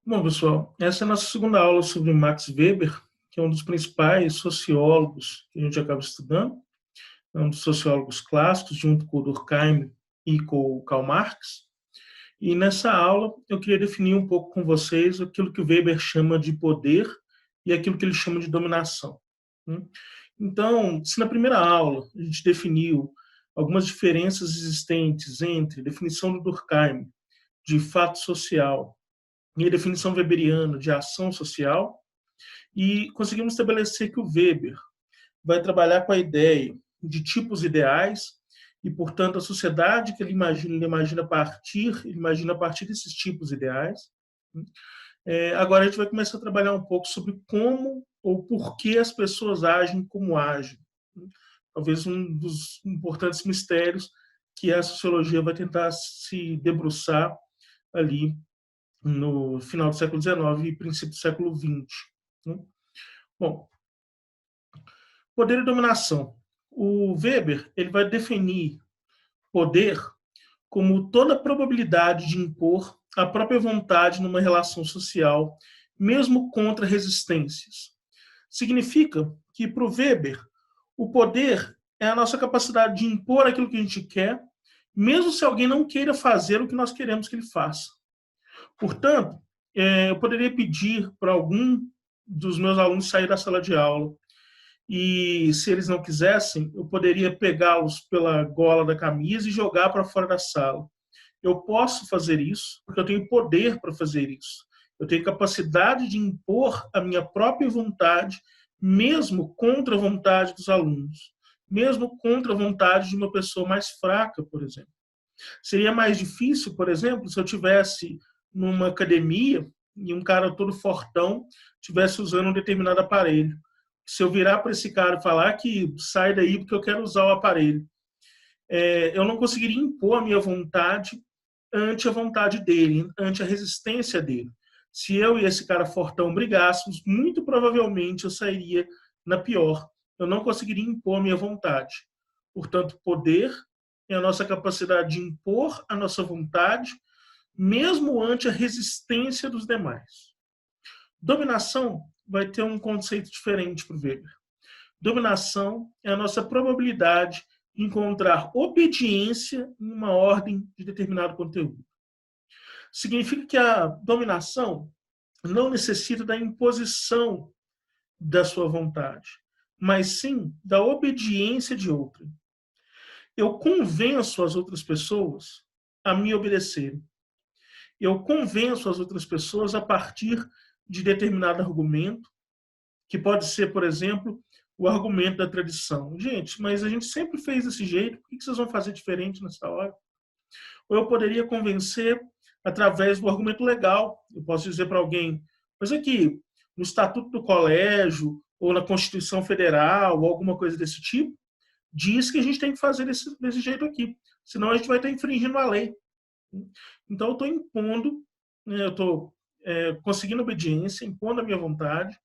Bom, pessoal, essa é a nossa segunda aula sobre Max Weber, que é um dos principais sociólogos que a gente acaba estudando, é um dos sociólogos clássicos, junto com o Durkheim e com o Karl Marx. E nessa aula eu queria definir um pouco com vocês aquilo que o Weber chama de poder e aquilo que ele chama de dominação. Então, se na primeira aula a gente definiu algumas diferenças existentes entre a definição do Durkheim de fato social e a definição weberiana de ação social, e conseguimos estabelecer que o Weber vai trabalhar com a ideia de tipos ideais e, portanto, a sociedade que ele imagina a partir desses tipos ideais. Agora a gente vai começar a trabalhar um pouco sobre como ou por que as pessoas agem como agem. Talvez um dos importantes mistérios que a sociologia vai tentar se debruçar ali no final do século XIX e princípio do século XX. Bom, poder e dominação. O Weber ele vai definir poder como toda probabilidade de impor a própria vontade numa relação social, mesmo contra resistências. Significa que, para o Weber, o poder é a nossa capacidade de impor aquilo que a gente quer, mesmo se alguém não queira fazer o que nós queremos que ele faça. Portanto, eu poderia pedir para algum dos meus alunos sair da sala de aula e, se eles não quisessem, eu poderia pegá-los pela gola da camisa e jogar para fora da sala. Eu posso fazer isso porque eu tenho poder para fazer isso. Eu tenho capacidade de impor a minha própria vontade, mesmo contra a vontade dos alunos, mesmo contra a vontade de uma pessoa mais fraca, por exemplo. Seria mais difícil, por exemplo, se eu tivesse numa academia e um cara todo fortão estivesse usando um determinado aparelho. Se eu virar para esse cara e falar que sai daí porque eu quero usar o aparelho, eu não conseguiria impor a minha vontade ante a vontade dele, ante a resistência dele. Se eu e esse cara fortão brigássemos, muito provavelmente eu sairia na pior. Eu não conseguiria impor a minha vontade. Portanto, poder é a nossa capacidade de impor a nossa vontade, mesmo ante a resistência dos demais. Dominação vai ter um conceito diferente para o Weber. Dominação é a nossa probabilidade de encontrar obediência em uma ordem de determinado conteúdo. Significa que a dominação não necessita da imposição da sua vontade, mas sim da obediência de outrem. Eu convenço as outras pessoas a me obedecerem. Eu convenço as outras pessoas a partir de determinado argumento, que pode ser, por exemplo, o argumento da tradição. Gente, mas a gente sempre fez desse jeito, por que vocês vão fazer diferente nessa hora? Ou eu poderia convencer através do argumento legal. Eu posso dizer para alguém, mas aqui, no Estatuto do Colégio, ou na Constituição Federal, ou alguma coisa desse tipo, diz que a gente tem que fazer desse jeito aqui, senão a gente vai estar infringindo a lei. Então, eu estou impondo, eu estou conseguindo obediência, impondo a minha vontade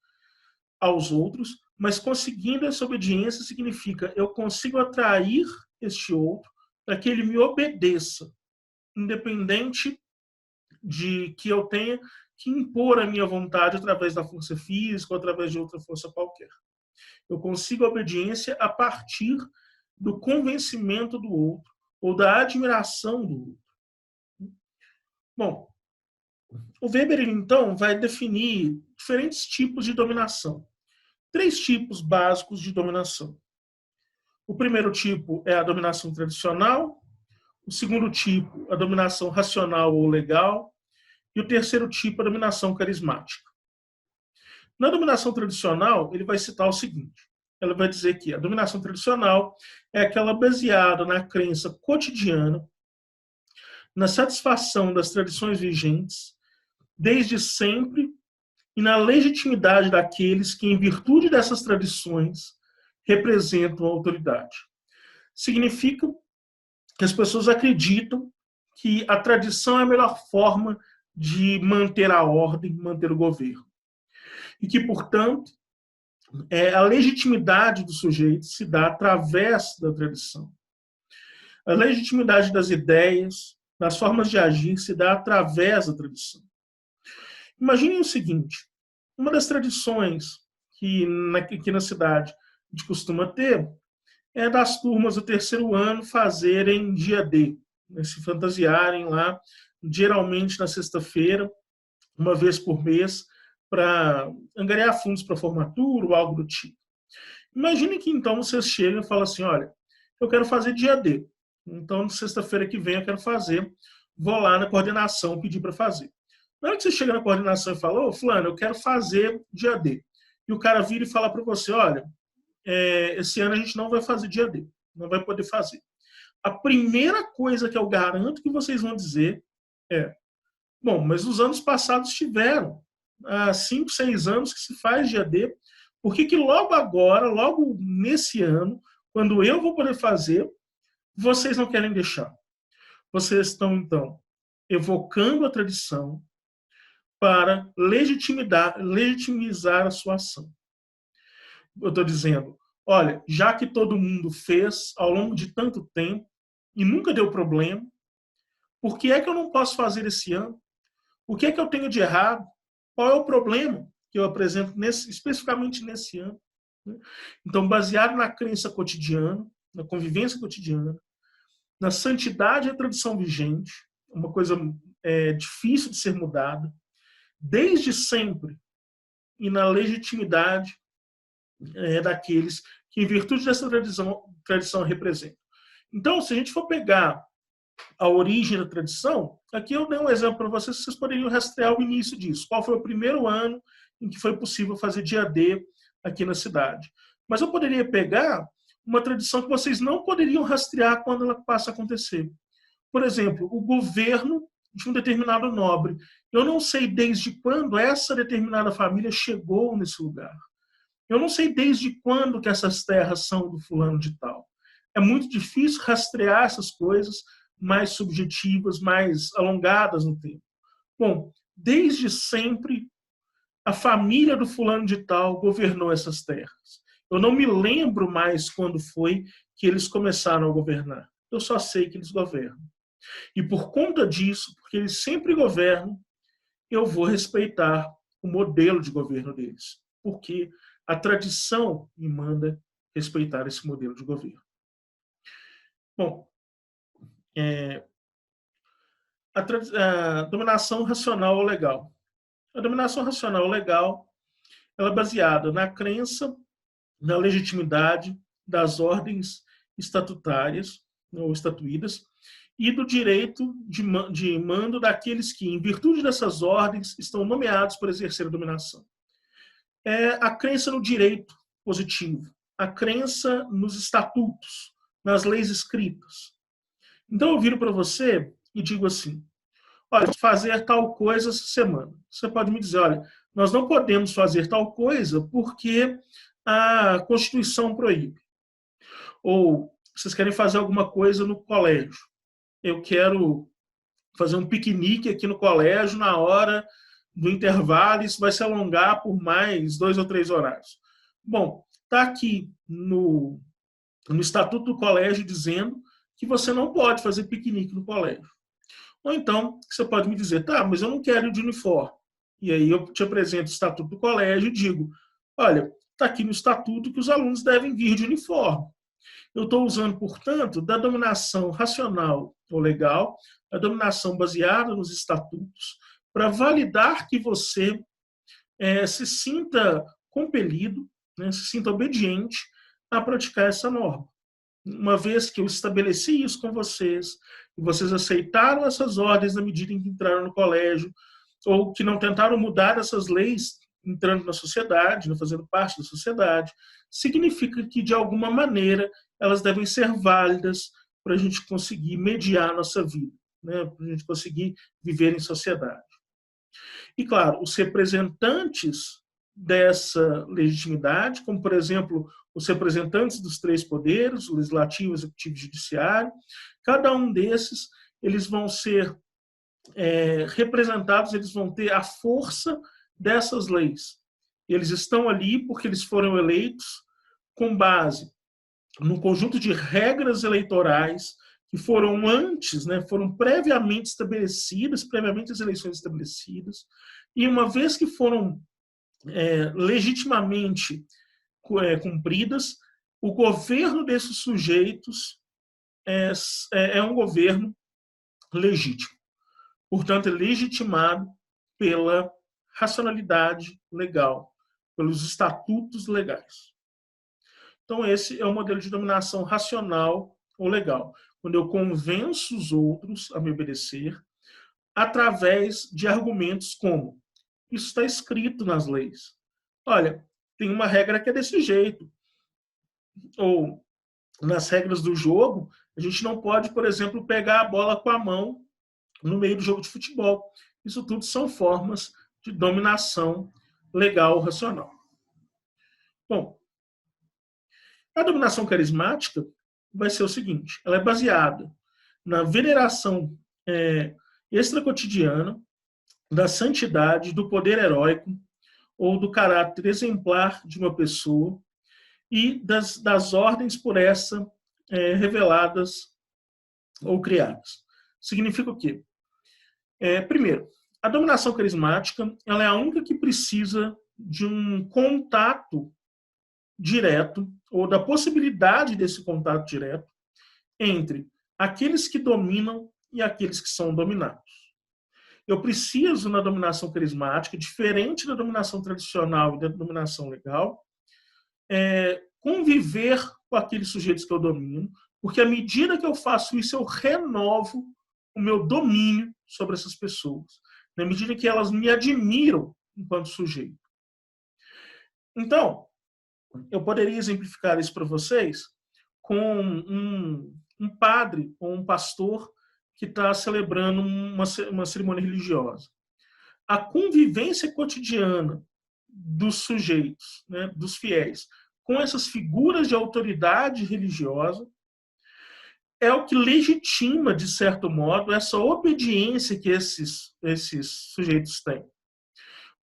aos outros, mas conseguindo essa obediência significa eu consigo atrair este outro para que ele me obedeça, independente de que eu tenha que impor a minha vontade através da força física ou através de outra força qualquer. Eu consigo a obediência a partir do convencimento do outro ou da admiração do outro. Bom, o Weber, então, vai definir diferentes tipos de dominação. 3 tipos básicos de dominação. O primeiro tipo é a dominação tradicional, o segundo tipo, a dominação racional ou legal, e o terceiro tipo, a dominação carismática. Na dominação tradicional, ele vai citar o seguinte, ela vai dizer que a dominação tradicional é aquela baseada na crença cotidiana, na satisfação das tradições vigentes, desde sempre, e na legitimidade daqueles que, em virtude dessas tradições, representam a autoridade. Significa que as pessoas acreditam que a tradição é a melhor forma de manter a ordem, manter o governo. E que, portanto, a legitimidade do sujeito se dá através da tradição. A legitimidade das ideias, das formas de agir, se dá através da tradição. Imaginem o seguinte, uma das tradições que aqui na cidade a gente costuma ter é das turmas do terceiro ano fazerem dia D, né, se fantasiarem lá, geralmente na sexta-feira, uma vez por mês, para angariar fundos para formatura ou algo do tipo. Imagine que então vocês chegam e falam assim, olha, eu quero fazer dia D. Então, sexta-feira que vem eu quero fazer, vou lá na coordenação pedir para fazer. Na hora que você chega na coordenação e fala, ô, fulano, eu quero fazer dia D. E o cara vira e fala para você, olha, esse ano a gente não vai fazer dia D, não vai poder fazer. A primeira coisa que eu garanto que vocês vão dizer é, bom, mas os anos passados tiveram, há 5, 6 anos que se faz dia D, por que logo agora, logo nesse ano, quando eu vou poder fazer, vocês não querem deixar? Vocês estão, então, evocando a tradição para legitimizar a sua ação. Eu estou dizendo, olha, já que todo mundo fez ao longo de tanto tempo e nunca deu problema, por que é que eu não posso fazer esse ano? O que é que eu tenho de errado? Qual é o problema que eu apresento especificamente nesse ano? Então, baseado na crença cotidiana, na convivência cotidiana, na santidade e tradição vigente, uma coisa difícil de ser mudada, desde sempre, e na legitimidade daqueles que, em virtude dessa tradição representam. Então, se a gente for pegar a origem da tradição, aqui eu dei um exemplo para vocês poderiam rastrear o início disso. Qual foi o primeiro ano em que foi possível fazer dia D aqui na cidade? Mas eu poderia pegar uma tradição que vocês não poderiam rastrear quando ela passa a acontecer. Por exemplo, o governo de um determinado nobre. Eu não sei desde quando essa determinada família chegou nesse lugar. Eu não sei desde quando que essas terras são do fulano de tal. É muito difícil rastrear essas coisas mais subjetivas, mais alongadas no tempo. Bom, desde sempre, a família do fulano de tal governou essas terras. Eu não me lembro mais quando foi que eles começaram a governar. Eu só sei que eles governam. E por conta disso, porque eles sempre governam, eu vou respeitar o modelo de governo deles. Porque a tradição me manda respeitar esse modelo de governo. Bom, a dominação racional ou legal. A dominação racional ou legal ela é baseada na crença, na legitimidade das ordens estatutárias ou estatuídas e do direito de mando daqueles que, em virtude dessas ordens, estão nomeados para exercer a dominação. É a crença no direito positivo, a crença nos estatutos, nas leis escritas. Então eu viro para você e digo assim, olha, fazer tal coisa essa semana. Você pode me dizer, olha, nós não podemos fazer tal coisa porque a Constituição proíbe. Ou vocês querem fazer alguma coisa no colégio. Eu quero fazer um piquenique aqui no colégio na hora do intervalo, isso vai se alongar por mais 2 ou 3 horários. Bom, está aqui no Estatuto do Colégio dizendo que você não pode fazer piquenique no colégio. Ou então, você pode me dizer, tá, mas eu não quero ir de uniforme. E aí eu te apresento o Estatuto do Colégio e digo, olha, está aqui no Estatuto que os alunos devem vir de uniforme. Eu estou usando, portanto, da dominação racional ou legal, a dominação baseada nos estatutos, para validar que você se sinta compelido, né, se sinta obediente a praticar essa norma. Uma vez que eu estabeleci isso com vocês, e vocês aceitaram essas ordens na medida em que entraram no colégio, ou que não tentaram mudar essas leis entrando na sociedade, fazendo parte da sociedade, significa que, de alguma maneira, elas devem ser válidas para a gente conseguir mediar a nossa vida, né? Para a gente conseguir viver em sociedade. E, claro, os representantes dessa legitimidade, como, por exemplo, os representantes dos 3 poderes, o legislativo, o executivo e o judiciário, cada um desses, eles vão ser representados, eles vão ter a força dessas leis. Eles estão ali porque eles foram eleitos com base num conjunto de regras eleitorais que foram antes, né, foram previamente estabelecidas, previamente as eleições estabelecidas, e uma vez que foram legitimamente cumpridas, o governo desses sujeitos é um governo legítimo. Portanto, é legitimado pela racionalidade legal, pelos estatutos legais. Então, esse é o modelo de dominação racional ou legal, quando eu convenço os outros a me obedecer através de argumentos como: isso está escrito nas leis. Olha, tem uma regra que é desse jeito. Ou, nas regras do jogo, a gente não pode, por exemplo, pegar a bola com a mão no meio do jogo de futebol. Isso tudo são formas de dominação legal ou racional. Bom, a dominação carismática vai ser o seguinte: ela é baseada na veneração extracotidiana da santidade, do poder heróico ou do caráter exemplar de uma pessoa e das ordens por essa reveladas ou criadas. Significa o quê? Primeiro, a dominação carismática ela é a única que precisa de um contato direto, ou da possibilidade desse contato direto, entre aqueles que dominam e aqueles que são dominados. Eu preciso, na dominação carismática, diferente da dominação tradicional e da dominação legal, conviver com aqueles sujeitos que eu domino, porque à medida que eu faço isso, eu renovo o meu domínio sobre essas pessoas, na medida que elas me admiram enquanto sujeito. Então, eu poderia exemplificar isso para vocês com um padre ou um pastor que está celebrando uma cerimônia religiosa. A convivência cotidiana dos sujeitos, né, dos fiéis, com essas figuras de autoridade religiosa é o que legitima, de certo modo, essa obediência que esses sujeitos têm.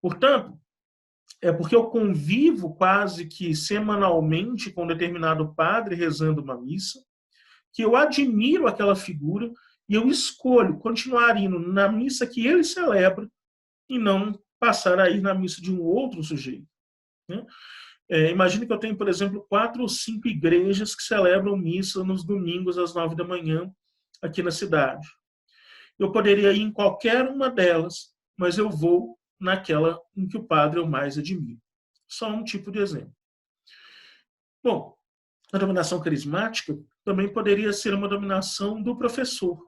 Portanto, é porque eu convivo quase que semanalmente com um determinado padre rezando uma missa, que eu admiro aquela figura e eu escolho continuar indo na missa que ele celebra e não passar a ir na missa de um outro sujeito. Né? Imagine que eu tenho, por exemplo, 4 ou 5 igrejas que celebram missa nos domingos às 9 da manhã aqui na cidade. Eu poderia ir em qualquer uma delas, mas eu vou naquela em que o padre eu mais admiro. Só um tipo de exemplo. Bom, a dominação carismática também poderia ser uma dominação do professor.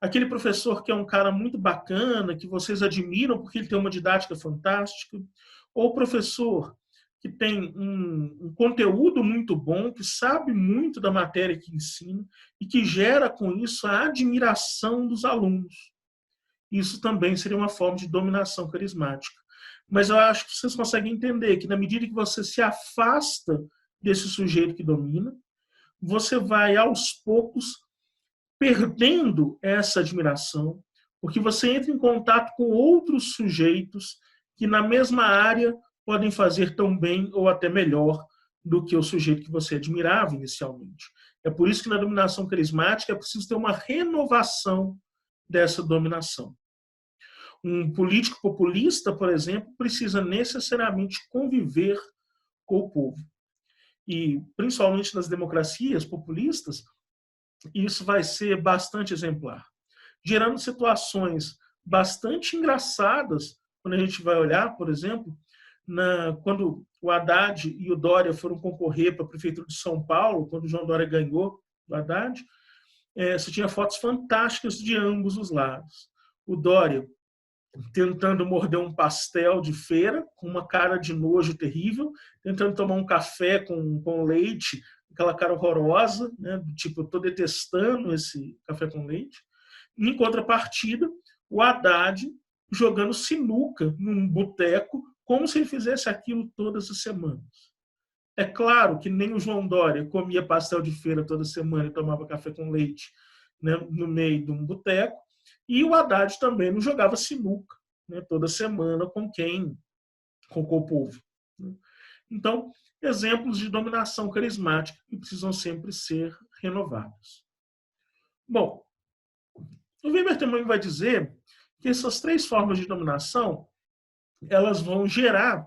Aquele professor que é um cara muito bacana, que vocês admiram porque ele tem uma didática fantástica, ou professor que tem um conteúdo muito bom, que sabe muito da matéria que ensina e que gera com isso a admiração dos alunos. Isso também seria uma forma de dominação carismática. Mas eu acho que vocês conseguem entender que na medida que você se afasta desse sujeito que domina, você vai aos poucos perdendo essa admiração, porque você entra em contato com outros sujeitos que na mesma área podem fazer tão bem ou até melhor do que o sujeito que você admirava inicialmente. É por isso que na dominação carismática é preciso ter uma renovação dessa dominação. Um político populista, por exemplo, precisa necessariamente conviver com o povo. E, principalmente nas democracias populistas, isso vai ser bastante exemplar, gerando situações bastante engraçadas quando a gente vai olhar, por exemplo, quando o Haddad e o Dória foram concorrer para a Prefeitura de São Paulo, quando o João Dória ganhou o Haddad, você tinha fotos fantásticas de ambos os lados. O Dória tentando morder um pastel de feira, com uma cara de nojo terrível, tentando tomar um café com leite, aquela cara horrorosa, né, do tipo, eu estou detestando esse café com leite. Em contrapartida, o Haddad jogando sinuca num boteco, como se ele fizesse aquilo todas as semanas. É claro que nem o João Dória comia pastel de feira toda semana e tomava café com leite, né, no meio de um boteco, e o Haddad também não jogava sinuca, né, toda semana com o povo. Né? Então, exemplos de dominação carismática que precisam sempre ser renovados. Bom, o Weber também vai dizer que essas três formas de dominação, elas vão gerar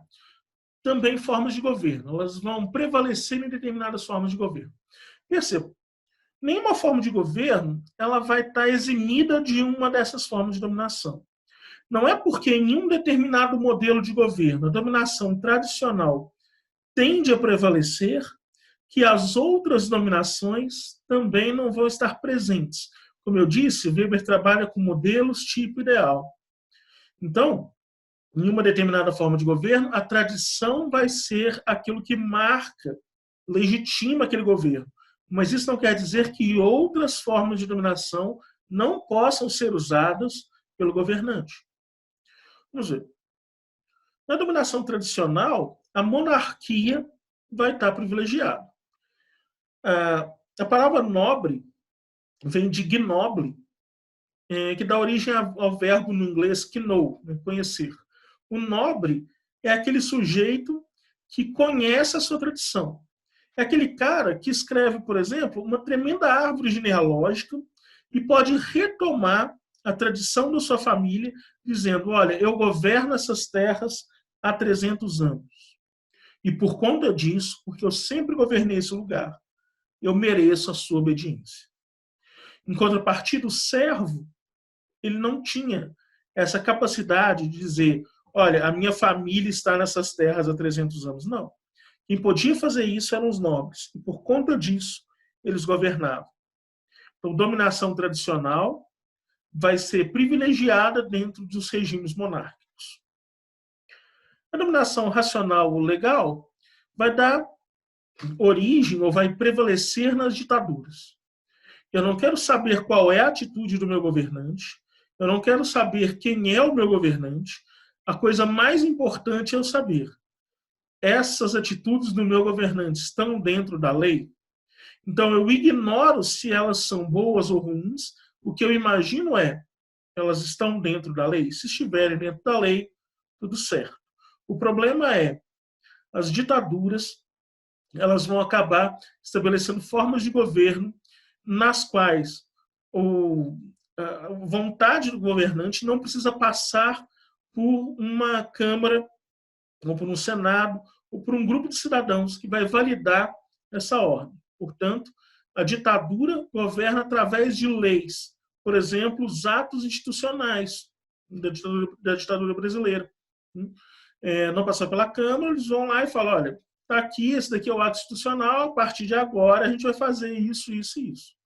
também formas de governo, elas vão prevalecer em determinadas formas de governo. Perceba, nenhuma forma de governo ela vai estar eximida de uma dessas formas de dominação. Não é porque em um determinado modelo de governo a dominação tradicional tende a prevalecer que as outras dominações também não vão estar presentes. Como eu disse, Weber trabalha com modelos tipo ideal. Então, em uma determinada forma de governo, a tradição vai ser aquilo que marca, legitima aquele governo. Mas isso não quer dizer que outras formas de dominação não possam ser usadas pelo governante. Vamos ver. Na dominação tradicional, a monarquia vai estar privilegiada. A palavra nobre vem de gnoble, que dá origem ao verbo no inglês know, conhecer. O nobre é aquele sujeito que conhece a sua tradição. É aquele cara que escreve, por exemplo, uma tremenda árvore genealógica e pode retomar a tradição da sua família, dizendo, olha, eu governo essas terras há 300 anos. E por conta disso, porque eu sempre governei esse lugar, eu mereço a sua obediência. Em contrapartida, o servo, ele não tinha essa capacidade de dizer, olha, a minha família está nessas terras há 300 anos. Não. Quem podia fazer isso eram os nobres. E por conta disso, eles governavam. Então, dominação tradicional vai ser privilegiada dentro dos regimes monárquicos. A dominação racional ou legal vai dar origem ou vai prevalecer nas ditaduras. Eu não quero saber qual é a atitude do meu governante, eu não quero saber quem é o meu governante, a coisa mais importante é eu saber, essas atitudes do meu governante estão dentro da lei? Então eu ignoro se elas são boas ou ruins, o que eu imagino é, elas estão dentro da lei? Se estiverem dentro da lei, tudo certo. O problema é, as ditaduras, elas vão acabar estabelecendo formas de governo nas quais a vontade do governante não precisa passar por uma Câmara, ou por um Senado, ou por um grupo de cidadãos que vai validar essa ordem. Portanto, a ditadura governa através de leis, por exemplo, os atos institucionais da ditadura brasileira. Não passar pela Câmara, eles vão lá e falam, olha, está aqui, esse daqui é o ato institucional, a partir de agora a gente vai fazer isso, isso e isso.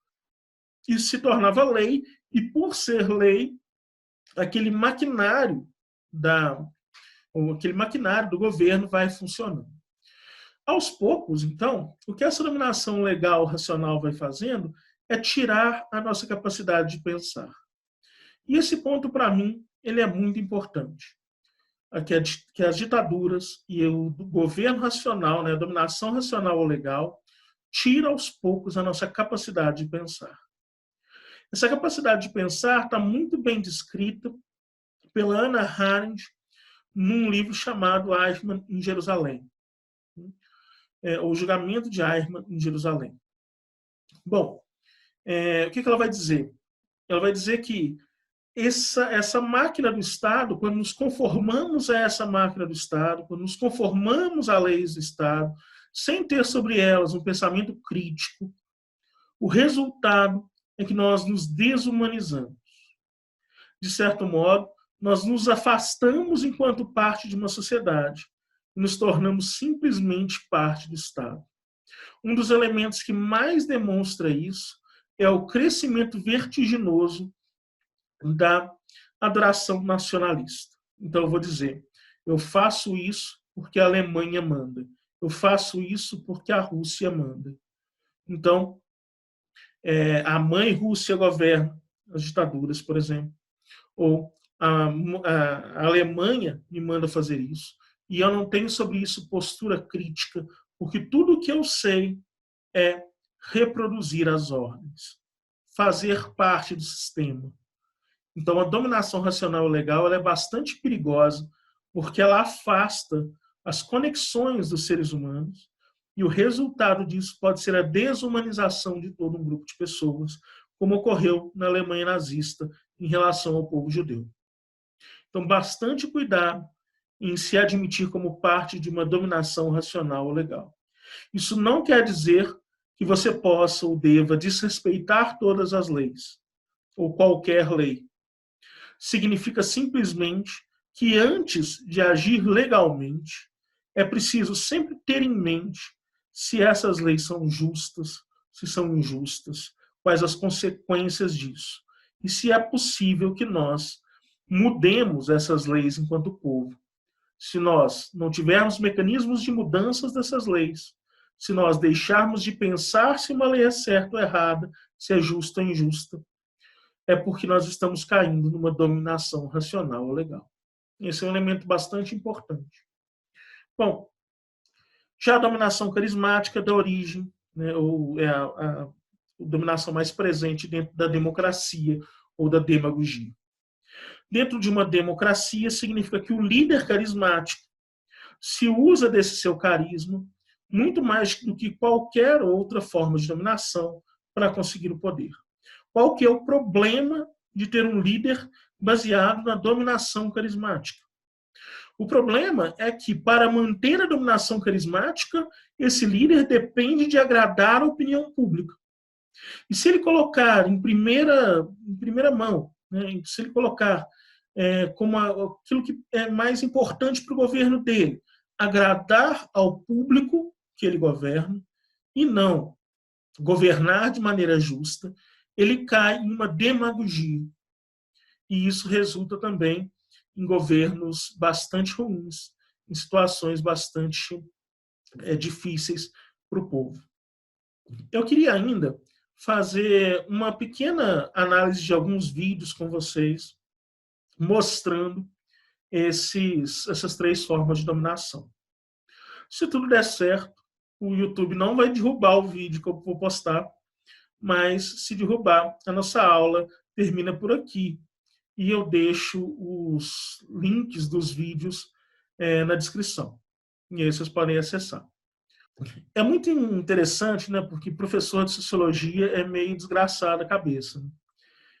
Isso se tornava lei, e por ser lei, aquele maquinário do governo vai funcionando. Aos poucos, então, o que essa dominação legal racional vai fazendo é tirar a nossa capacidade de pensar. E esse ponto, para mim, ele é muito importante. Que as ditaduras e o governo racional, a dominação racional ou legal, tira aos poucos a nossa capacidade de pensar. Essa capacidade de pensar está muito bem descrita pela Hannah Arendt num livro chamado Eichmann em Jerusalém. O julgamento de Eichmann em Jerusalém. Bom, o que ela vai dizer? Ela vai dizer que essa máquina do Estado, quando nos conformamos a essa máquina do Estado, quando nos conformamos a leis do Estado, sem ter sobre elas um pensamento crítico, o resultado é que nós nos desumanizamos. De certo modo, nós nos afastamos enquanto parte de uma sociedade e nos tornamos simplesmente parte do Estado. Um dos elementos que mais demonstra isso é o crescimento vertiginoso da adoração nacionalista. Então, eu vou dizer, eu faço isso porque a Alemanha manda. Eu faço isso porque a Rússia manda. Então, a mãe Rússia governa as ditaduras, por exemplo. Ou a Alemanha me manda fazer isso. E eu não tenho sobre isso postura crítica, porque tudo o que eu sei é reproduzir as ordens, fazer parte do sistema. Então, a dominação racional legal ela é bastante perigosa, porque ela afasta as conexões dos seres humanos, e o resultado disso pode ser a desumanização de todo um grupo de pessoas, como ocorreu na Alemanha nazista em relação ao povo judeu. Então, bastante cuidado em se admitir como parte de uma dominação racional ou legal. Isso não quer dizer que você possa ou deva desrespeitar todas as leis, ou qualquer lei. Significa simplesmente que antes de agir legalmente, é preciso sempre ter em mente se essas leis são justas, se são injustas, quais as consequências disso, e se é possível que nós mudemos essas leis enquanto povo. Se nós não tivermos mecanismos de mudanças dessas leis, se nós deixarmos de pensar se uma lei é certa ou errada, se é justa ou injusta, é porque nós estamos caindo numa dominação racional ou legal. Esse é um elemento bastante importante. Bom, já a dominação carismática da origem, né, ou é a dominação mais presente dentro da democracia ou da demagogia. Dentro de uma democracia, significa que o líder carismático se usa desse seu carisma muito mais do que qualquer outra forma de dominação para conseguir o poder. Qual que é o problema de ter um líder baseado na dominação carismática? O problema é que, para manter a dominação carismática, esse líder depende de agradar a opinião pública. E se ele colocar em primeira mão, né, se ele colocar como aquilo que é mais importante para o governo dele, agradar ao público que ele governa, e não governar de maneira justa, ele cai em uma demagogia. E isso resulta também em governos bastante ruins, em situações bastante difíceis para o povo. Eu queria ainda fazer uma pequena análise de alguns vídeos com vocês, mostrando essas três formas de dominação. Se tudo der certo, o YouTube não vai derrubar o vídeo que eu vou postar, mas se derrubar, a nossa aula termina por aqui. E eu deixo os links dos vídeos na descrição. E aí vocês podem acessar. É muito interessante, né, porque professor de sociologia é meio desgraçado a cabeça. Né?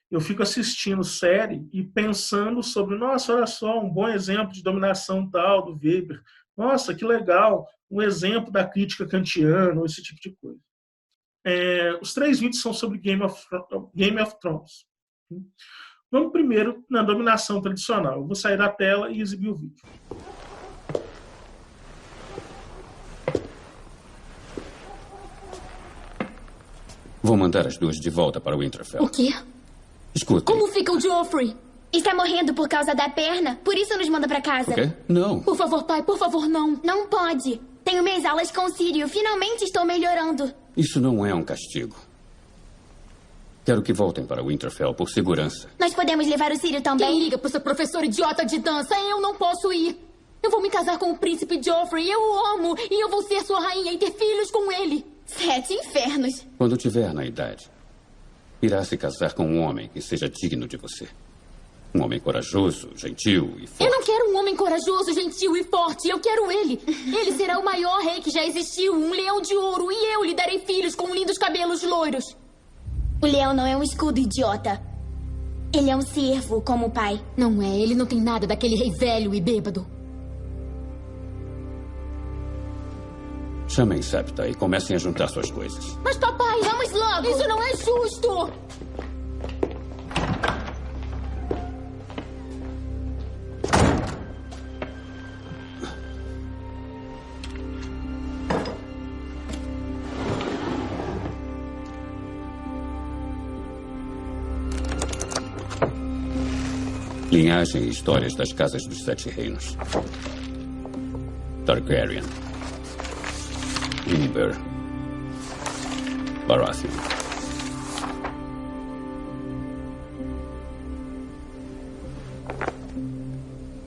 Eu fico assistindo série e pensando sobre, nossa, olha só, um bom exemplo de dominação tal do Weber. Nossa, que legal, um exemplo da crítica kantiana, esse tipo de coisa. Os 3 vídeos são sobre Game of Thrones. Vamos primeiro na dominação tradicional. Eu vou sair da tela e exibir o vídeo. Vou mandar as duas de volta para Winterfell. O quê? Escuta. Como fica o Joffrey? Está morrendo por causa da perna, por isso nos manda pra casa. O quê? Não. Por favor, pai, por favor, não. Não pode. Tenho minhas aulas com o Sírio. Finalmente estou melhorando. Isso não é um castigo. Quero que voltem para Winterfell por segurança. Nós podemos levar o Sírio também? Quem liga pro seu professor idiota de dança? Eu não posso ir. Eu vou me casar com o príncipe Joffrey. Eu o amo. E eu vou ser sua rainha e ter filhos com ele. 7 infernos. Quando tiver na idade, irá se casar com um homem que seja digno de você. Um homem corajoso, gentil e forte. Eu não quero um homem corajoso, gentil e forte. Eu quero ele. Ele será o maior rei que já existiu. Um leão de ouro. E eu lhe darei filhos com lindos cabelos loiros. O leão não é um escudo, idiota. Ele é um cervo, como o pai. Não é. Ele não tem nada daquele rei velho e bêbado. Chamem Septa e comecem a juntar suas coisas. Mas, papai, Vamos logo. isso não é justo. Linhagem e histórias das casas dos 7 reinos. Targaryen. Umber. Baratheon.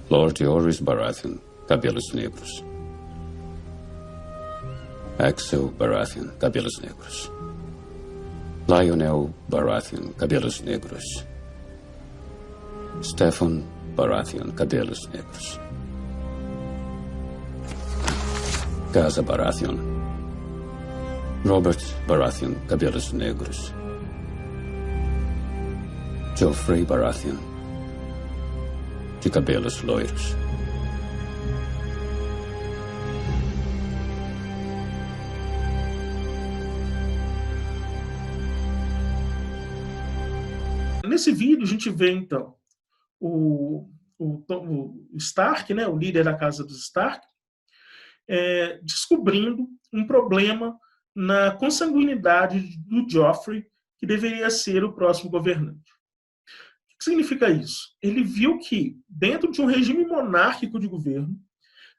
Lord Yoris Baratheon, cabelos negros. Axel Baratheon, cabelos negros. Lionel Baratheon, cabelos negros. Stefan Baratheon, cabelos negros. Casa Baratheon. Robert Baratheon, cabelos negros. Joffrey Baratheon, de cabelos loiros. Nesse vídeo a gente vê então o Stark, né, o líder da casa dos Stark, descobrindo um problema na consanguinidade do Joffrey, que deveria ser o próximo governante. O que significa isso? Ele viu que, dentro de um regime monárquico de governo,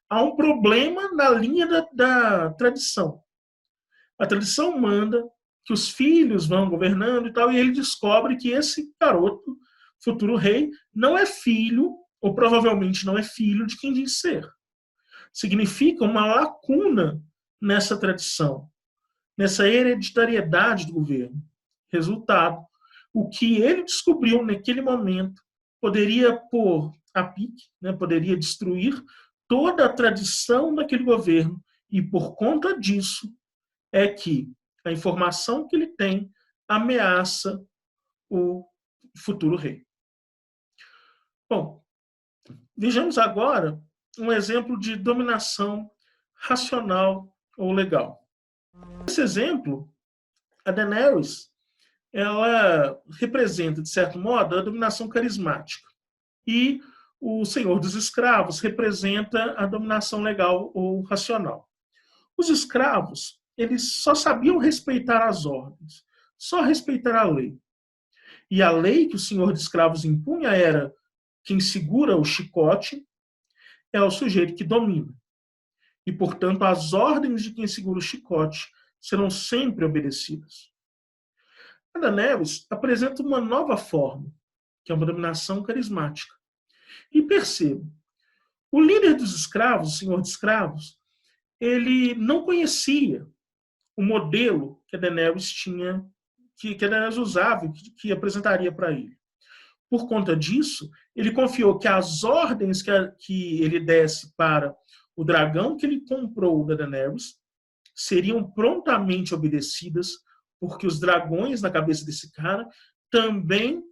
há um problema na linha da tradição. A tradição manda que os filhos vão governando e tal, e ele descobre que esse garoto, futuro rei, não é filho, ou provavelmente não é filho de quem diz ser. Significa uma lacuna nessa tradição, nessa hereditariedade do governo. Resultado, o que ele descobriu naquele momento poderia pôr a pique, né, poderia destruir toda a tradição daquele governo, e por conta disso é que a informação que ele tem ameaça o futuro rei. Bom, vejamos agora um exemplo de dominação racional ou legal. Nesse exemplo, a Daenerys, ela representa, de certo modo, a dominação carismática. E o Senhor dos Escravos representa a dominação legal ou racional. Os escravos, eles só sabiam respeitar as ordens, só respeitar a lei. E a lei que o Senhor dos Escravos impunha era: quem segura o chicote é o sujeito que domina. E, portanto, as ordens de quem segura o chicote serão sempre obedecidas. A Daenerys apresenta uma nova forma, que é uma dominação carismática. E perceba, o líder dos escravos, o senhor de escravos, ele não conhecia o modelo que a Daenerys tinha, que a Daenerys usava, que apresentaria para ele. Por conta disso, ele confiou que as ordens que ele desse para o dragão que ele comprou da Daenerys seriam prontamente obedecidas, porque os dragões na cabeça desse cara também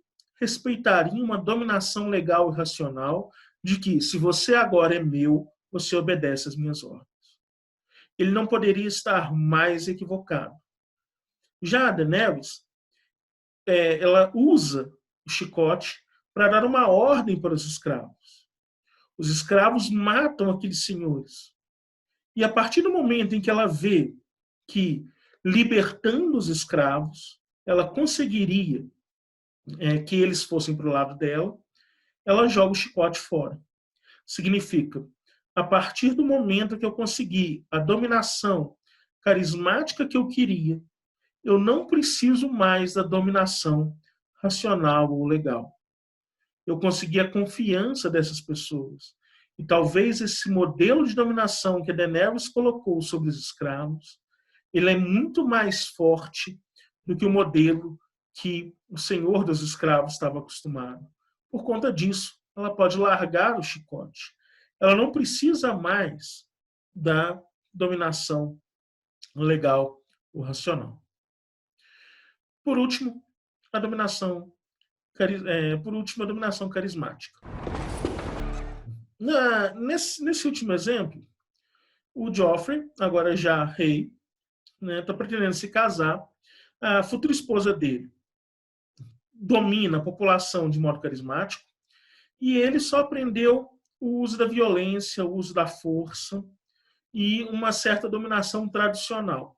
respeitariam uma dominação legal e racional de que, se você agora é meu, você obedece às minhas ordens. Ele não poderia estar mais equivocado. Já a Daenerys, ela usa o chicote para dar uma ordem para os escravos. Os escravos matam aqueles senhores. E a partir do momento em que ela vê que, libertando os escravos, ela conseguiria que eles fossem para o lado dela, ela joga o chicote fora. Significa, a partir do momento que eu consegui a dominação carismática que eu queria, eu não preciso mais da dominação racional ou legal. Eu consegui a confiança dessas pessoas. E talvez esse modelo de dominação que a Daenerys colocou sobre os escravos, ele é muito mais forte do que o modelo que o senhor dos escravos estava acostumado. Por conta disso, ela pode largar o chicote. Ela não precisa mais da dominação legal ou racional. Por último, a dominação carismática. Nesse último exemplo, o Joffrey, agora já rei, está pretendendo se casar. A futura esposa dele domina a população de modo carismático e ele só aprendeu o uso da violência, o uso da força e uma certa dominação tradicional.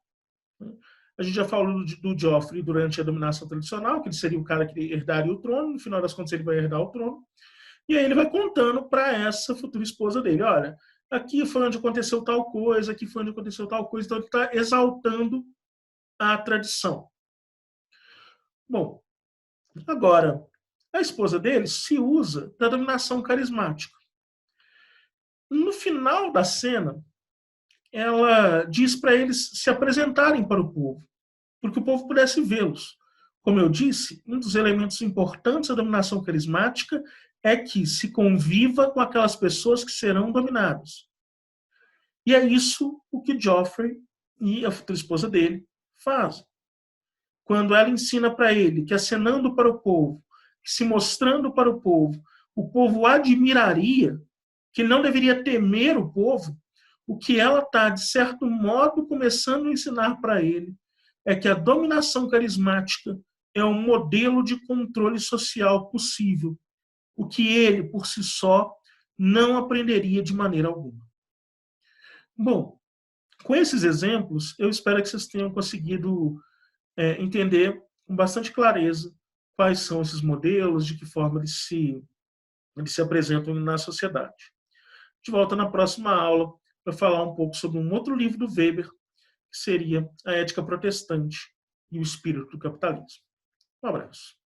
A gente já falou do Joffrey durante a dominação tradicional, que ele seria o cara que herdaria o trono, no final das contas ele vai herdar o trono, e aí ele vai contando para essa futura esposa dele: olha, aqui foi onde aconteceu tal coisa, aqui foi onde aconteceu tal coisa, então ele está exaltando a tradição. Bom, agora, a esposa dele se usa da dominação carismática. No final da cena, ela diz para eles se apresentarem para o povo, porque o povo pudesse vê-los. Como eu disse, um dos elementos importantes da dominação carismática é que se conviva com aquelas pessoas que serão dominadas. E é isso o que Joffrey e a futura esposa dele fazem. Quando ela ensina para ele que, acenando para o povo que, se mostrando para o povo admiraria, que ele não deveria temer o povo, o que ela está, de certo modo, começando a ensinar para ele é que a dominação carismática é um modelo de controle social possível, o que ele, por si só, não aprenderia de maneira alguma. Bom, com esses exemplos, eu espero que vocês tenham conseguido entender com bastante clareza quais são esses modelos, de que forma eles se apresentam na sociedade. De volta na próxima aula para falar um pouco sobre um outro livro do Weber, que seria A Ética Protestante e o Espírito do Capitalismo. Um abraço.